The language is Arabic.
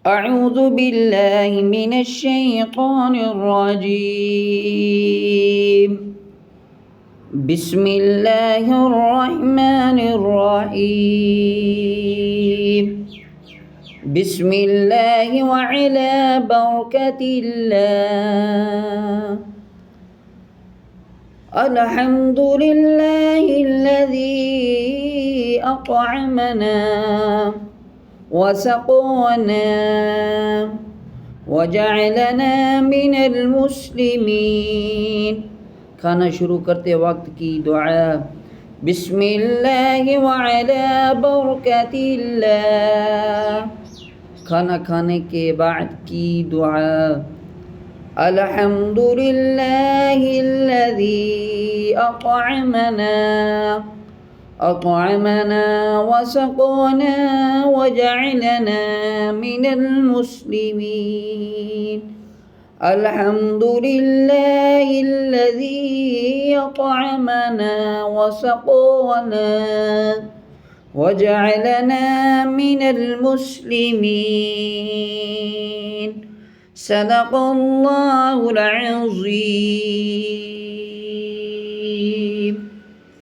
أعوذ بالله من الشيطان الرجيم. بسم الله الرحمن الرحيم. بسم الله وعلى بركة الله. الحمد لله الذي أطعمنا وسقونا وجعلنا من المسلمين. खाना शुरू करते वक्त की दुआ। बिस्मिल्लाह व अला बरकतिल्लाह। खाना खाने के बाद की दुआ। अल्हम्दुलिल्लाहिल्लज़ी أطعمنا وسقونا وجعلنا من المسلمين. الحمد لله الذي أطعمنا وسقونا وجعلنا من المسلمين. صدق الله العظيم.